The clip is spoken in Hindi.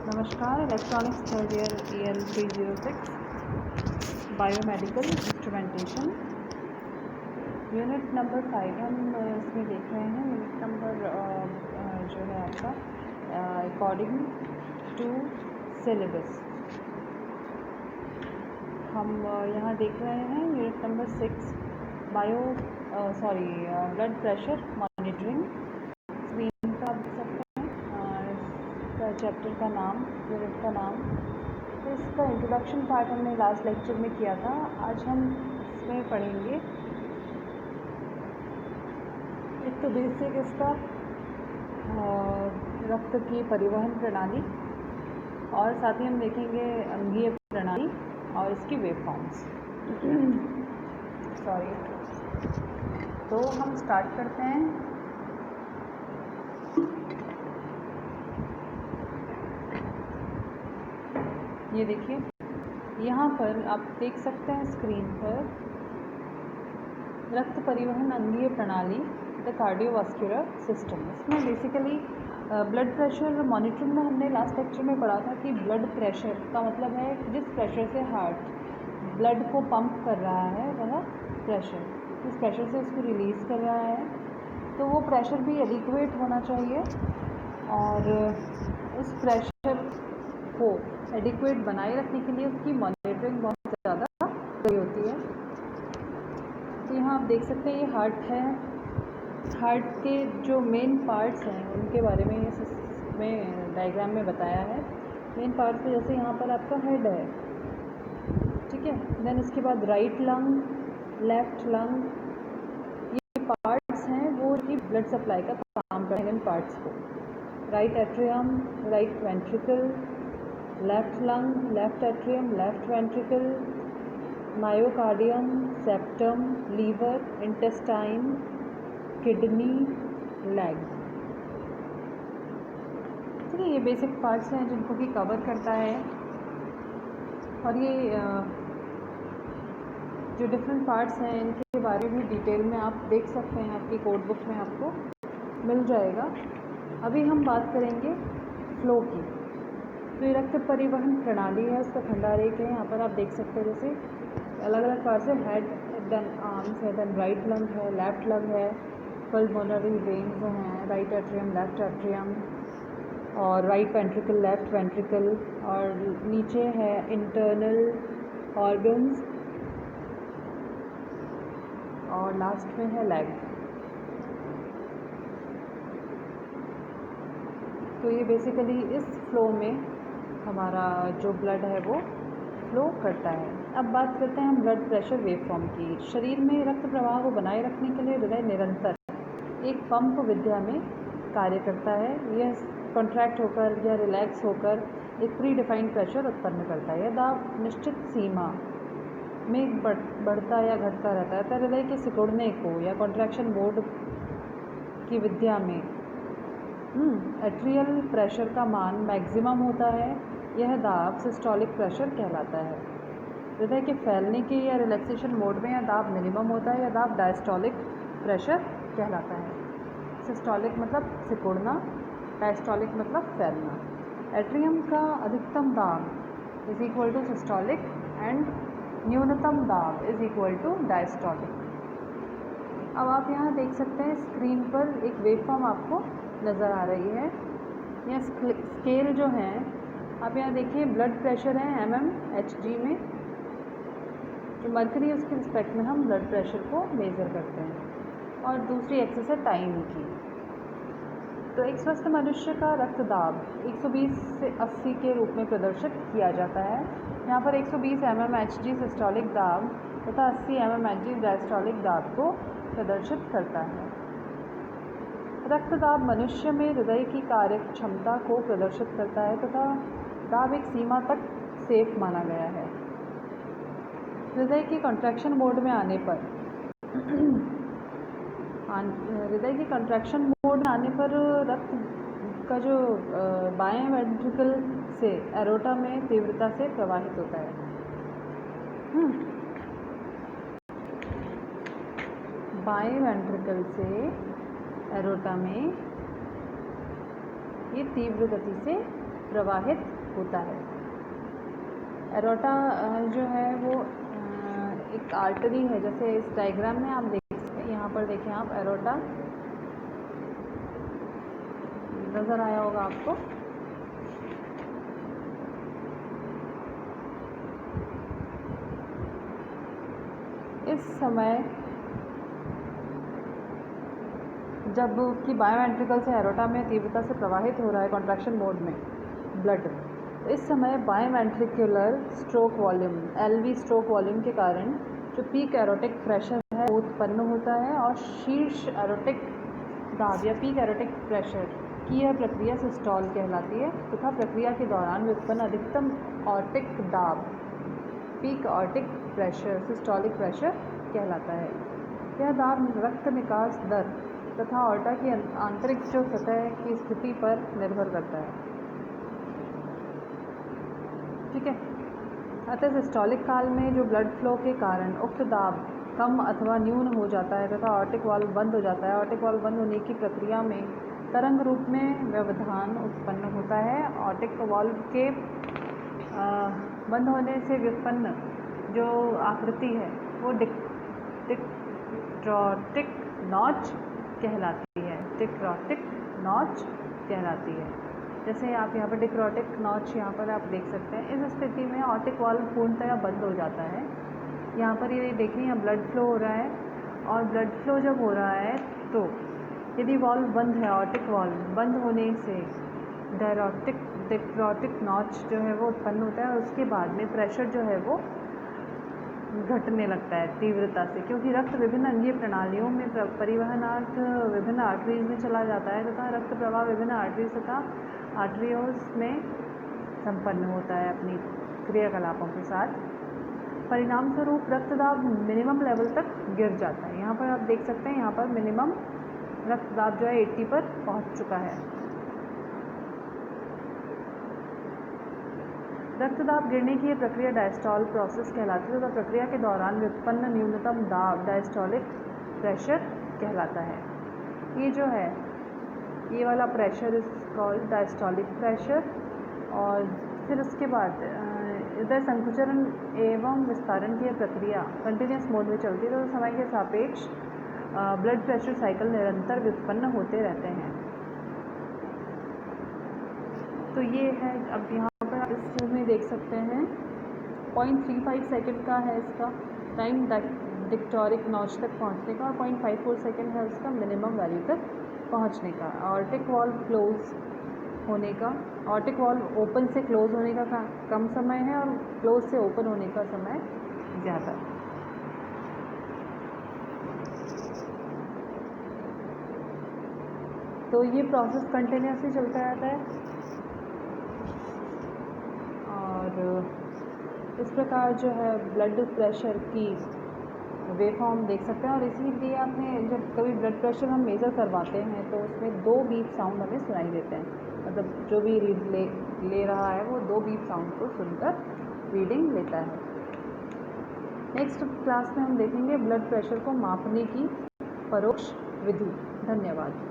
नमस्कार। Electronics third year EL 306 biomedical instrumentation unit number 5 हम इसमें देख रहे हैं। यूनिट नंबर जो है आपका अकॉर्डिंग टू सिलेबस हम यहाँ देख रहे हैं। Unit number 6 blood pressure monitoring. Screen पर आप देख सकते हैं इसका चैप्टर का नाम, यूनिट का नाम। तो इसका इंट्रोडक्शन पार्ट हमने लास्ट लेक्चर में किया था। आज हम इसमें पढ़ेंगे एक तो बेसिक इसका रक्त की परिवहन प्रणाली, और साथ ही हम देखेंगे अंगीय प्रणाली और इसकी वेवफॉर्म्स। तो हम स्टार्ट करते हैं। ये देखिए, यहाँ पर आप देख सकते हैं स्क्रीन पर रक्त परिवहन अंगीय प्रणाली, द कार्डियोवास्कुलर सिस्टम। इसमें बेसिकली ब्लड प्रेशर मॉनिटरिंग में हमने लास्ट लेक्चर में पढ़ा था कि ब्लड प्रेशर का मतलब है जिस प्रेशर से हार्ट ब्लड को पंप कर रहा है वह प्रेशर, जिस प्रेशर से उसको रिलीज़ कर रहा है, तो वो प्रेशर भी एडिक्वेट होना चाहिए। और उस प्रेशर को एडिक्वेट बनाए रखने के लिए उसकी मॉनिटरिंग बहुत ज़्यादा जरूरी होती है। तो यहाँ आप देख सकते हैं ये हार्ट है। हार्ट के जो मेन पार्ट्स हैं उनके बारे में इसमें डायग्राम में बताया है। मेन पार्ट्स में जैसे यहाँ पर आपका हेड है, ठीक है। देन उसके बाद राइट लंग, लेफ्ट लंग, ये पार्ट्स हैं वो ही ब्लड सप्लाई का काम करते हैं इन पार्ट्स को। Right atrium, right ventricle, left lung, left atrium, left ventricle, myocardium, septum, liver, intestine, kidney, leg. ठीक है, ये बेसिक पार्ट्स हैं जिनको भी कवर करता है। और ये जो डिफरेंट पार्ट्स हैं इनके बारे में डिटेल में आप देख सकते हैं, आपकी कोड बुक में आपको मिल जाएगा। अभी हम बात करेंगे फ्लो की। तो ये रक्त परिवहन प्रणाली है, उसका खंडारेख है। यहाँ पर आप देख सकते हैं जैसे अलग अलग पार्ट्स है। हेड, देन आर्म्स है, देन राइट लंग है, लेफ्ट लंग है, पल्मोनरी वेन्स हैं, राइट एट्रियम, लेफ्ट एट्रियम, और राइट वेंट्रिकल, लेफ्ट वेंट्रिकल, और नीचे है इंटरनल ऑर्गन्स, और लास्ट में है लेग। तो ये बेसिकली इस फ्लो में हमारा जो ब्लड है वो फ्लो करता है। अब बात करते हैं हम ब्लड प्रेशर वेवफॉर्म की। शरीर में रक्त प्रवाह को बनाए रखने के लिए हृदय निरंतर एक पंप विद्या में कार्य करता है। यह कॉन्ट्रैक्ट होकर या रिलैक्स होकर एक प्री डिफाइंड प्रेशर उत्पन्न करता है। यह दाब निश्चित सीमा में बढ़ता या घटता रहता है। तो हृदय के सिकुड़ने को या कॉन्ट्रैक्शन मोड की विद्या में एट्रियल प्रेशर का मान मैक्सिमम होता है। यह दाब सिस्टोलिक प्रेशर कहलाता है। हृदय के फैलने के या रिलैक्सेशन मोड में यह दाब मिनिमम होता है। यह दाब डायस्टोलिक प्रेशर कहलाता है। सिस्टोलिक मतलब सिकुड़ना, डायस्टोलिक मतलब फैलना। एट्रियम का अधिकतम दाब is equal to systolic and न्यूनतम दाब इज इक्वल टू डायस्टोलिक। अब आप यहाँ देख सकते हैं स्क्रीन पर एक वेवफॉर्म आपको नज़र आ रही है। यह स्केल जो है आप यहाँ देखिए, ब्लड प्रेशर है mmHg में। जो मर्करी है उसके रिस्पेक्ट में हम ब्लड प्रेशर को मेज़र करते हैं। और दूसरी एक्सिस है टाइम की। तो एक स्वस्थ मनुष्य का रक्तदाब 120 से 80 के रूप में प्रदर्शित किया जाता है। यहाँ पर 120 mmHg सिस्टोलिक दाब तथा 80 mmHg डायस्टोलिक दाब को प्रदर्शित करता है। रक्तदाब मनुष्य में हृदय की कार्य क्षमता को प्रदर्शित करता है तथा दाब एक सीमा तक सेफ माना गया है। हृदय के कॉन्ट्रैक्शन मोड में आने पर रक्त का जो बाएं वेंट्रिकल से एरोटा में तीव्रता से प्रवाहित होता है। बाएं वेंट्रिकल से एरोटा में ये तीव्र गति से प्रवाहित होता है। एरोटा जो है वो एक आर्टरी है, जैसे इस डायग्राम में आप देख सकते हैं। यहाँ पर देखें आप, एरोटा नज़र आया होगा आपको। इस समय जब कि बायोवेंट्रिकल से एरोटा में तीव्रता से प्रवाहित हो रहा है कॉन्ट्रैक्शन मोड में ब्लड, तो इस समय biventricular stroke volume LV stroke volume के कारण जो पीक एरोटिक प्रेशर है वो उत्पन्न होता है, और शीर्ष एरोटिक दाब या पीक एरोटिक प्रेशर की यह प्रक्रिया सिस्टोल कहलाती है, तथा प्रक्रिया के दौरान उत्पन्न अधिकतम ऑर्टिक दाब peak aortic pressure systolic pressure कहलाता है। यह दाब रक्त निकास दर तथा ऑर्टा की आंतरिक जो सतह की स्थिति पर निर्भर करता है। ठीक है। अतः सिस्टोलिक काल में जो ब्लड फ्लो के कारण उक्त दाब कम अथवा न्यून हो जाता है तथा ऑर्टिक वाल्व बंद हो जाता है। ऑर्टिक वाल्व बंद होने की प्रक्रिया में तरंग रूप में व्यवधान उत्पन्न होता है। ऑर्टिक वाल्व के बंद होने से व्युत्पन्न जो आकृति है वो डिक्रोटिक नॉच कहलाती है। डिक्रोटिक नॉच कहलाती है। जैसे आप यहाँ पर डिक्रोटिक नॉच यहाँ पर आप देख सकते हैं। इस स्थिति में ऑर्टिक वाल्व पूर्णतः बंद हो जाता है। यहाँ पर ये देखिए, यहाँ ब्लड फ्लो हो रहा है, और ब्लड फ्लो जब हो रहा है तो यदि वाल्व बंद है, ऑर्टिक वाल्व बंद होने से डिक्रोटिक नॉच जो है वो उत्पन्न होता है, और उसके बाद में प्रेशर जो है वो घटने लगता है तीव्रता से, क्योंकि रक्त विभिन्न अंगीय प्रणालियों में परिवहनार्थ विभिन्न आर्टरीज में चला जाता है तथा रक्त प्रवाह विभिन्न आर्टरीज तथा आर्टरियोस में संपन्न होता है अपनी क्रियाकलापों के साथ। परिणाम स्वरूप रक्तदाब मिनिमम लेवल तक गिर जाता है। यहाँ पर आप देख सकते हैं, यहाँ पर मिनिमम रक्तदाब जो है 80 पर पहुँच चुका है। रक्तदाब गिरने की यह प्रक्रिया डायस्टॉल प्रोसेस कहलाती है तथा प्रक्रिया के दौरान व्युत्पन्न न्यूनतम दाब डायस्टॉलिक प्रेशर कहलाता है। ये जो है, ये वाला pressure is called diastolic pressure. और फिर उसके बाद इधर संकुचन एवं विस्तारण की प्रक्रिया कंटिन्यूस मोड में चलती है, तो समय के सापेक्ष ब्लड प्रेशर साइकिल निरंतर व्युत्पन्न होते रहते हैं। तो ये है, अब यहाँ पर आप इस चीज़ में देख सकते हैं 0.35 सेकंड का है इसका टाइम डिक्टोरिक नॉच तक पहुँचने का, और 0.54 सेकंड है उसका मिनिमम वैल्यू तक पहुँचने का। ऑर्टिक वाल्व क्लोज होने का, ऑर्टिक वाल्व ओपन से क्लोज होने का कम समय है, और क्लोज से ओपन होने का समय ज़्यादा। तो ये प्रोसेस कंटिन्यूसली चलता रहता है, और इस प्रकार जो है ब्लड प्रेशर की वेवफॉर्म देख सकते हैं। और इसीलिए आपने जब कभी ब्लड प्रेशर हम मेज़र करवाते हैं तो उसमें 2 बीप साउंड हमें सुनाई देते हैं, मतलब जो भी रीड ले रहा है वो 2 बीप साउंड को सुनकर रीडिंग लेता है। नेक्स्ट क्लास में हम देखेंगे ब्लड प्रेशर को मापने की परोक्ष विधि। धन्यवाद।